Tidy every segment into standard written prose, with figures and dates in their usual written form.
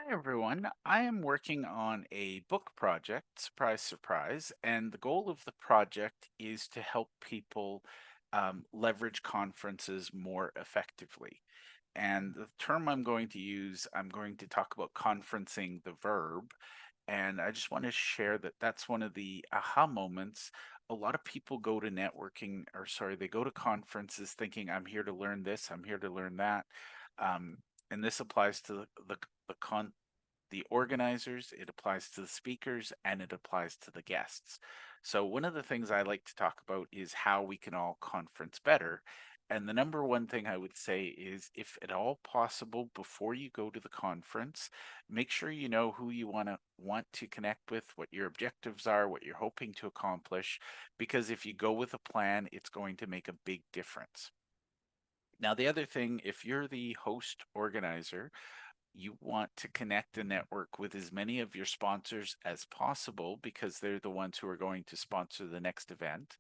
Hi everyone. I am working on a book project, surprise, surprise, and the goal of the project is to help people leverage conferences more effectively. And the term I'm going to use, I'm going to talk about conferencing the verb. And I just want to share that that's one of the aha moments. A lot of people go to networking, or sorry, they go to conferences thinking, I'm here to learn this, I'm here to learn that. Um, and this applies to the organizers, it applies to the speakers, and it applies to the guests. So, one of the things I like to talk about is how we can all conference better. And the number one thing I would say is if at all possible, before you go to the conference, make sure you know who you want to connect with, what your objectives are, what you're hoping to accomplish. Because if you go with a plan, it's going to make a big difference. Now, the other thing, if you're the host organizer, you want to connect and network with as many of your sponsors as possible because they're the ones who are going to sponsor the next event.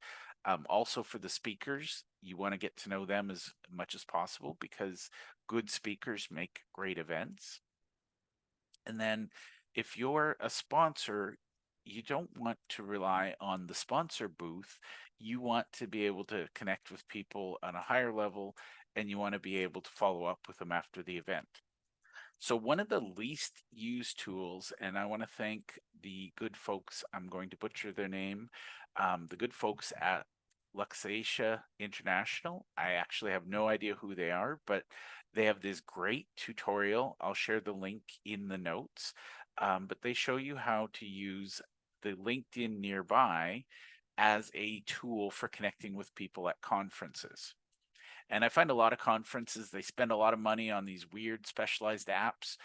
Also, for the speakers, you want to get to know them as much as possible because good speakers make great events. And then, if you're a sponsor, you don't want to rely on the sponsor booth. You want to be able to connect with people on a higher level and you want to be able to follow up with them after the event. So, one of the least used tools, and I want to thank the good folks, I'm going to butcher their name, the good folks at Luxatia International. I actually have no idea who they are, but they have this great tutorial. I'll share the link in the notes. But they show you how to use the LinkedIn Nearby as a tool for connecting with people at conferences. And I find a lot of conferences, they spend a lot of money on these weird specialized apps.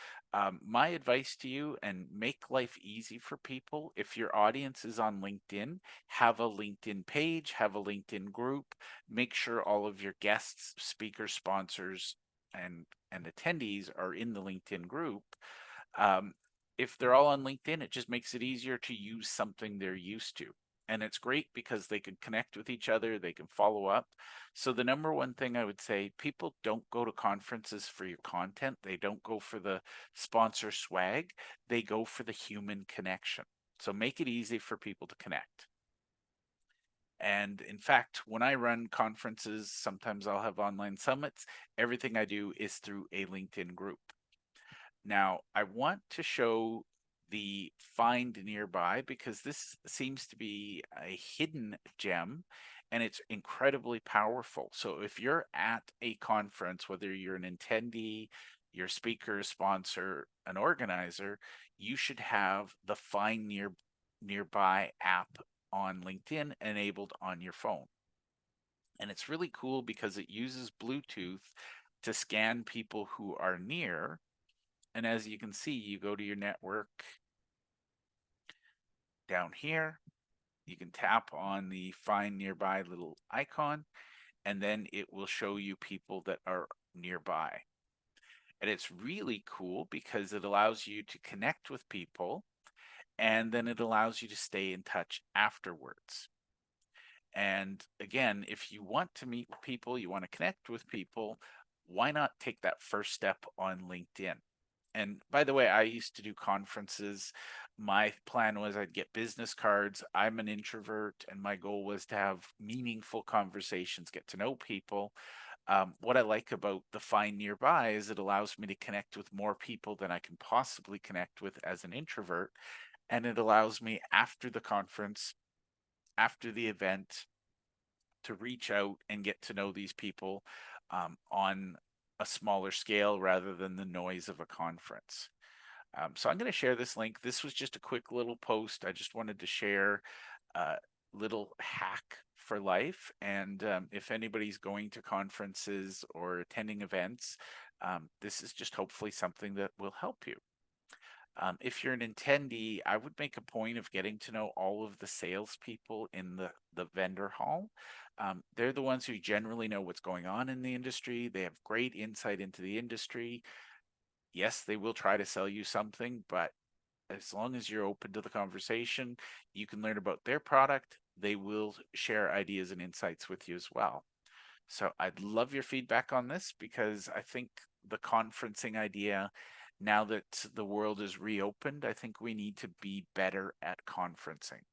My advice to you, and make life easy for people, if your audience is on LinkedIn, have a LinkedIn page, have a LinkedIn group, make sure all of your guests, speakers, sponsors, and attendees are in the LinkedIn group. Um, if they're all on LinkedIn, it just makes it easier to use something they're used to. And it's great because they can connect with each other, they can follow up. So, the number one thing I would say, people don't go to conferences for your content, they don't go for the sponsor swag, they go for the human connection. So, make it easy for people to connect. And in fact, when I run conferences, sometimes I'll have online summits. Everything I do is through a LinkedIn group. Now, I want to show the find nearby because this seems to be a hidden gem and it's incredibly powerful. So if you're at a conference, whether you're an attendee, your speaker, sponsor, an organizer, you should have the nearby app on LinkedIn enabled on your phone. And it's really cool because it uses Bluetooth to scan people who are near, and as you can see, you go to your network down here. You can tap on the find nearby little icon, and then it will show you people that are nearby. And it's really cool because it allows you to connect with people and then it allows you to stay in touch afterwards. And again, if you want to meet people, you want to connect with people, why not take that first step on LinkedIn? And by the way, I used to do conferences. My plan was I'd get business cards. I'm an introvert, and my goal was to have meaningful conversations, get to know people. What I like about the Find Nearby is it allows me to connect with more people than I can possibly connect with as an introvert. And it allows me after the conference, after the event, to reach out and get to know these people on a smaller scale rather than the noise of a conference. So I'm going to share this link. This was just a quick little post. I just wanted to share a little hack for life. And if anybody's going to conferences or attending events, this is just hopefully something that will help you. If you're an attendee, I would make a point of getting to know all of the salespeople in the vendor hall. They're the ones who generally know what's going on in the industry. They have great insight into the industry. Yes, they will try to sell you something, but as long as you're open to the conversation, you can learn about their product. They will share ideas and insights with you as well. So I'd love your feedback on this because I think the conferencing idea now that the world is reopened, I think we need to be better at conferencing.